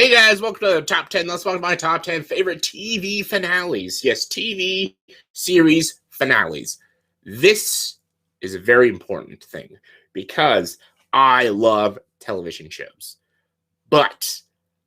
Hey guys, welcome to the top 10. Let's talk about my top 10 favorite TV finales. Yes, TV series finales. This is a very important thing because I love television shows. But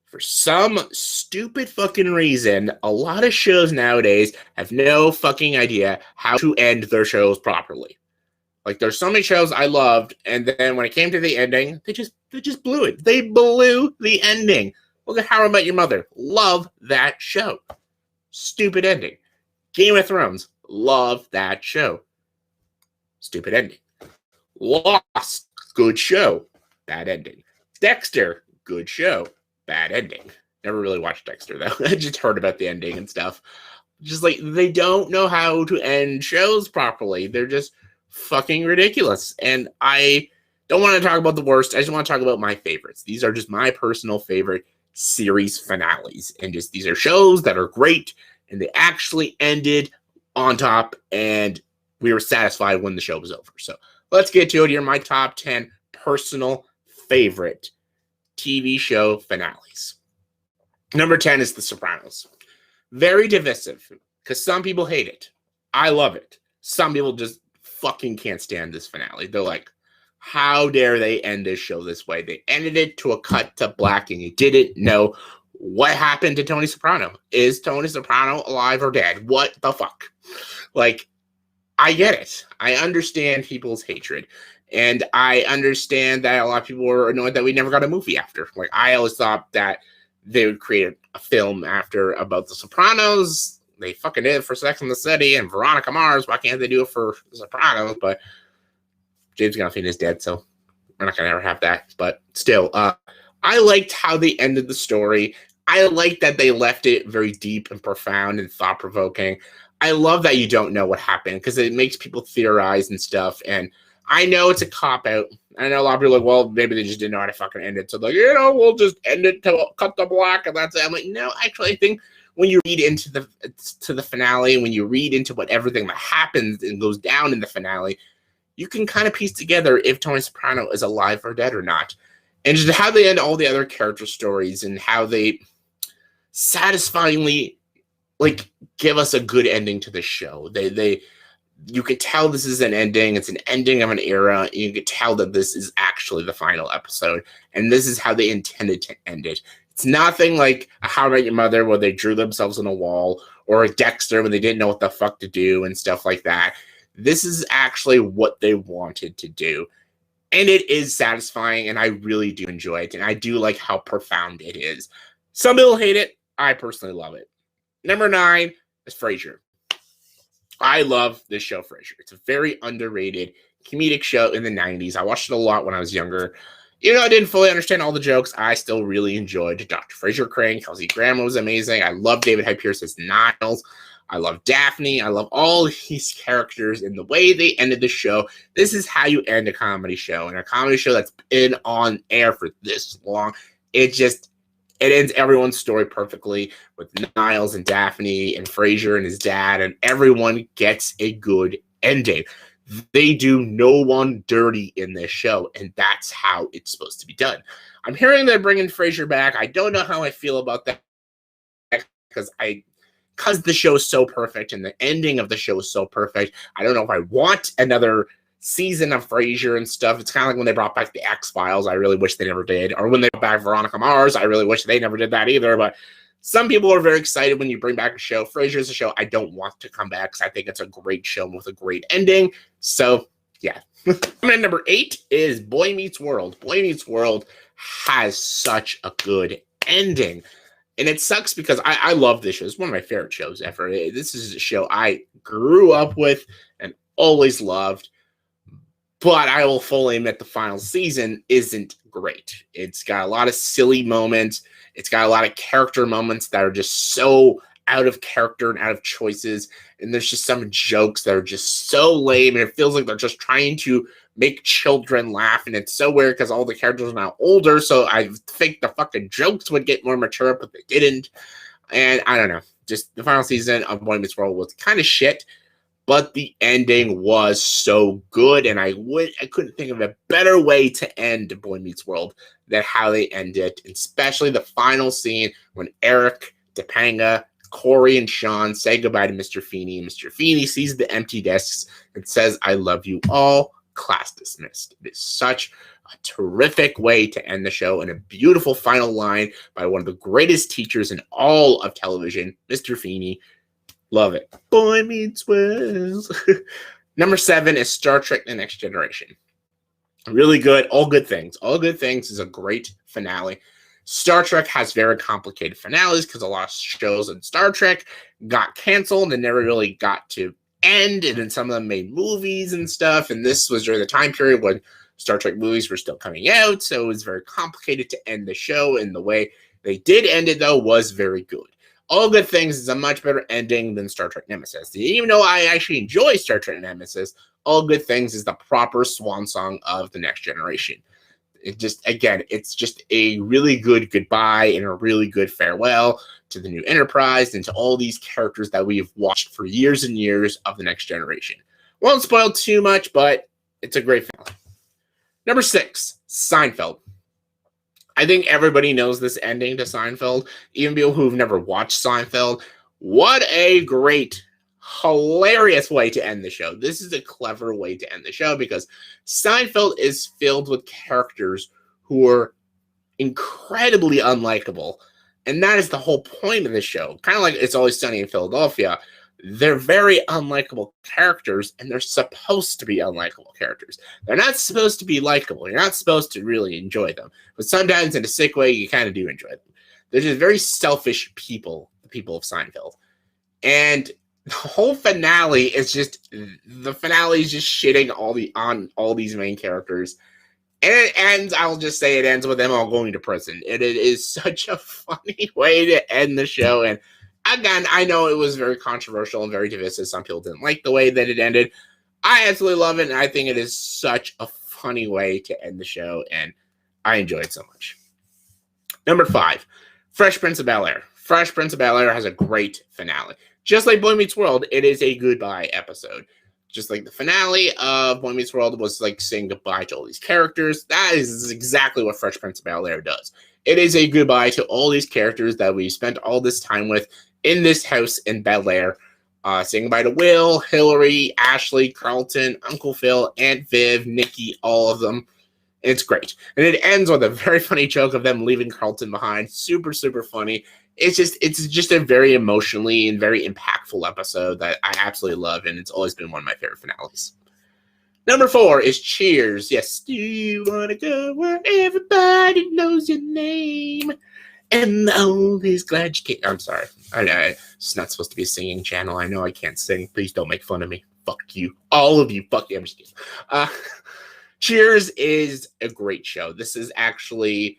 for some stupid fucking reason, a lot of shows nowadays have no fucking idea how to end their shows properly. Like, there's so many shows I loved, and then when it came to the ending, they just blew it. They blew the ending. Look at How I Met Your Mother. Love that show. Stupid ending. Game of Thrones. Love that show. Stupid ending. Lost. Good show. Bad ending. Dexter. Good show. Bad ending. Never really watched Dexter, though. I just heard about the ending and stuff. Just like, they don't know how to end shows properly. They're just fucking ridiculous. And I don't want to talk about the worst. I just want to talk about my favorites. These are just my personal favorite series finales, and just these are shows that are great and they actually ended on top and we were satisfied when the show was over. So let's get to it. Here are my top 10 personal favorite TV show finales. Number 10 is TheSopranos. Very divisive because some people hate it. I love it. Some people just fucking can't stand this finale. They're like, how dare they end this show this way? They ended it to a cut to black, and you didn't know what happened to Tony Soprano. Is Tony Soprano alive or dead? What the fuck? Like, I get it. I understand people's hatred, and I understand that a lot of people were annoyed that we never got a movie after. Like, I always thought that they would create a film after about the Sopranos. They fucking did it for Sex and the City and Veronica Mars. Why can't they do it for the Sopranos? But James Gandolfini is dead, so we're not going to ever have that. But still, I liked how they ended the story. I liked that they left it very deep and profound and thought-provoking. I love that you don't know what happened because it makes people theorize and stuff. And I know it's a cop-out. I know a lot of people are like, well, maybe they just didn't know how to fucking end it. So, like, we'll just end it to cut the black and that's it. I'm like, no, actually, I think when you read into the finale, when you read into what everything that happens and goes down in the finale, you can kind of piece together if Tony Soprano is alive or dead or not. And just how they end all the other character stories and how they satisfyingly, like, give us a good ending to the show. You could tell this is an ending. It's an ending of an era. You could tell that this is actually the final episode. And this is how they intended to end it. It's nothing like a How I Met Your Mother where they drew themselves on a wall, or a Dexter when they didn't know what the fuck to do and stuff like that. This is actually what they wanted to do. And it is satisfying, and I really do enjoy it. And I do like how profound it is. Some people hate it. I personally love it. Number 9 is Frasier. I love this show, Frasier. It's a very underrated comedic show in the 90s. I watched it a lot when I was younger. Even though I didn't fully understand all the jokes, I still really enjoyed Dr. Frasier Crane. Kelsey Grammer was amazing. I love David Hyde Pierce as Niles. I love Daphne. I love all these characters and the way they ended the show. This is how you end a comedy show. And a comedy show that's been on air for this long, it ends everyone's story perfectly with Niles and Daphne and Frasier and his dad, and everyone gets a good ending. They do no one dirty in this show, and that's how it's supposed to be done. I'm hearing they're bringing Frasier back. I don't know how I feel about that because the show is so perfect and the ending of the show is so perfect. I don't know if I want another season of Frasier and stuff. It's kind of like when they brought back the X-Files. I really wish they never did. Or when they brought back Veronica Mars. I really wish they never did that either. But some people are very excited when you bring back a show. Frasier is a show I don't want to come back because I think it's a great show with a great ending. So, yeah. Number 8 is Boy Meets World. Boy Meets World has such a good ending. And it sucks because I love this show. It's one of my favorite shows ever. This is a show I grew up with and always loved. But I will fully admit the final season isn't great. It's got a lot of silly moments. It's got a lot of character moments that are just so out of character and out of choices. And there's just some jokes that are just so lame. And it feels like they're just trying to make children laugh. And it's so weird because all the characters are now older. So I think the fucking jokes would get more mature, but they didn't. And I don't know. Just the final season of Boy Meets World was kind of shit. but the ending was so good, and I couldn't think of a better way to end Boy Meets World than how they end it, especially the final scene when Eric, Topanga, Corey, and Sean say goodbye to Mr. Feeney. Mr. Feeney sees the empty desks and says, "I love you all. Class dismissed." It is such a terrific way to end the show, and a beautiful final line by one of the greatest teachers in all of television, Mr. Feeney. Love it. Boy Meets World. Number 7 is Star Trek: The Next Generation. Really good. All Good Things. All Good Things is a great finale. Star Trek has very complicated finales because a lot of shows in Star Trek got canceled and never really got to end, and then some of them made movies and stuff, and this was during the time period when Star Trek movies were still coming out, so it was very complicated to end the show, and the way they did end it, though, was very good. All Good Things is a much better ending than Star Trek Nemesis. Even though I actually enjoy Star Trek Nemesis, All Good Things is the proper swan song of The Next Generation. It's just a really good goodbye and a really good farewell to the new Enterprise and to all these characters that we've watched for years and years of The Next Generation. Won't spoil too much, but it's a great finale. Number 6, Seinfeld. I think everybody knows this ending to Seinfeld, even people who've never watched Seinfeld. What a great, hilarious way to end the show. This is a clever way to end the show because Seinfeld is filled with characters who are incredibly unlikable. And that is the whole point of the show. Kind of like It's Always Sunny in Philadelphia. They're very unlikable characters, and they're supposed to be unlikable characters. They're not supposed to be likable. You're not supposed to really enjoy them. But sometimes in a sick way, you kind of do enjoy them. They're just very selfish people, the people of Seinfeld. And the whole finale is just shitting on all these main characters. And it ends, I'll just say it ends with them all going to prison. And it is such a funny way to end the show. And again, I know it was very controversial and very divisive. Some people didn't like the way that it ended. I absolutely love it, and I think it is such a funny way to end the show, and I enjoy it so much. Number 5, Fresh Prince of Bel Air. Fresh Prince of Bel Air has a great finale. Just like Boy Meets World, it is a goodbye episode. Just like the finale of Boy Meets World was like saying goodbye to all these characters. That is exactly what Fresh Prince of Bel Air does. It is a goodbye to all these characters that we spent all this time with in this house in Bel Air. Saying goodbye to Will, Hillary, Ashley, Carlton, Uncle Phil, Aunt Viv, Nikki, all of them. It's great. And it ends with a very funny joke of them leaving Carlton behind. Super, super funny. It's just a very emotionally and very impactful episode that I absolutely love, and it's always been one of my favorite finales. Number 4 is Cheers. Yes, do you want to go where everybody knows your name? And always glad you came. I'm sorry. I know it's not supposed to be a singing channel. I know I can't sing. Please don't make fun of me. Fuck you. All of you. Fuck you. I'm just kidding. Cheers is a great show. This is actually...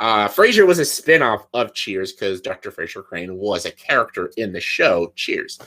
Frasier was a spin-off of Cheers because Dr. Frasier Crane was a character in the show Cheers.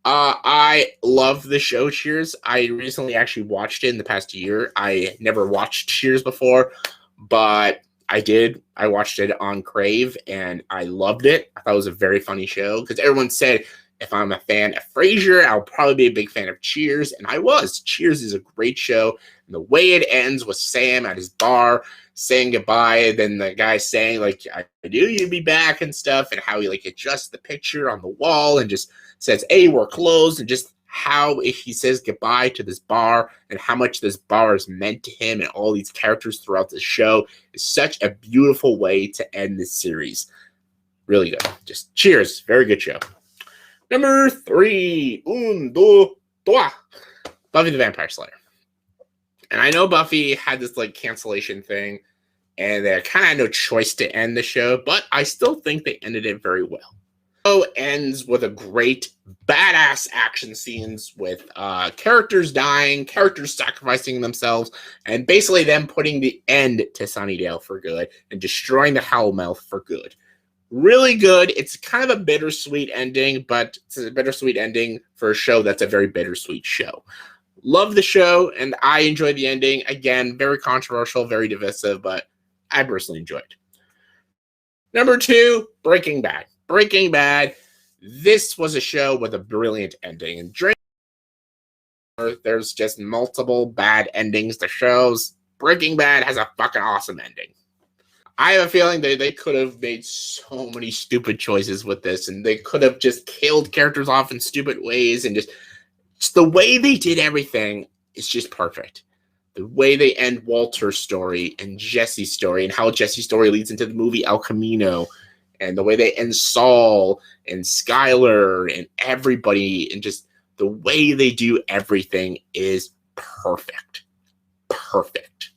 I love the show Cheers. I recently actually watched it in the past year. I never watched Cheers before, but I did. I watched it on Crave, and I loved it. I thought it was a very funny show because everyone said if I'm a fan of Frasier, I'll probably be a big fan of Cheers, and I was. Cheers is a great show, and the way it ends with Sam at his bar saying goodbye, and then the guy saying, like, I knew you'd be back and stuff, and how he, like, adjusts the picture on the wall and just says, hey, we're closed, and just how he says goodbye to this bar and how much this bar is meant to him and all these characters throughout the show is such a beautiful way to end this series. Really good. Just Cheers. Very good show. Number 3. Buffy the Vampire Slayer. And I know Buffy had this like cancellation thing and they kind of had no choice to end the show, but I still think they ended it very well. The show ends with a great badass action scenes with characters dying, characters sacrificing themselves, and basically them putting the end to Sunnydale for good and destroying the Howlmouth for good. Really good. It's kind of a bittersweet ending, but it's a bittersweet ending for a show that's a very bittersweet show. Love the show, and I enjoyed the ending. Again, very controversial, very divisive, but I personally enjoyed. Number 2, Breaking Bad. Breaking Bad. This was a show with a brilliant ending. And during there's just multiple bad endings to shows. Breaking Bad has a fucking awesome ending. I have a feeling they could have made so many stupid choices with this, and they could have just killed characters off in stupid ways, and just the way they did everything is just perfect. The way they end Walter's story and Jesse's story, and how Jesse's story leads into the movie El Camino, and the way they end Saul and Skyler and everybody, and just the way they do everything is perfect. Perfect.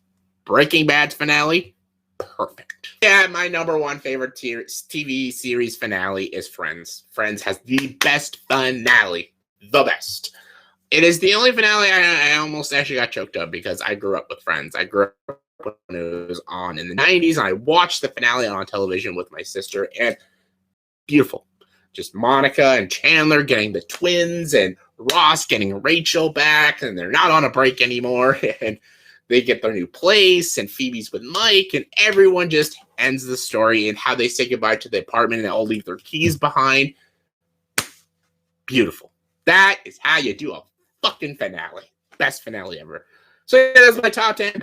Breaking Bad's finale, perfect. Yeah, my number one favorite TV series finale is Friends. Friends has the best finale. The best. It is the only finale I almost actually got choked up because I grew up with Friends. I grew up when it was on in the 90s, and I watched the finale on television with my sister, and beautiful. Just Monica and Chandler getting the twins, and Ross getting Rachel back, and they're not on a break anymore, and they get their new place, and Phoebe's with Mike, and everyone just ends the story, and how they say goodbye to the apartment, and they all leave their keys behind. Beautiful. That is how you do a fucking finale. Best finale ever. So yeah, that's my top 10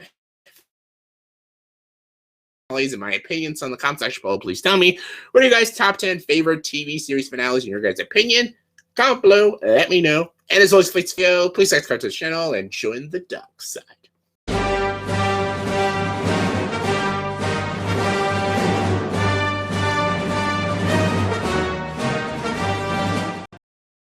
finales and my opinions on the comment section below. Please tell me, what are you guys' top 10 favorite TV series finales in your guys' opinion? Comment below, let me know. And as always, please subscribe to the channel and join the dark side.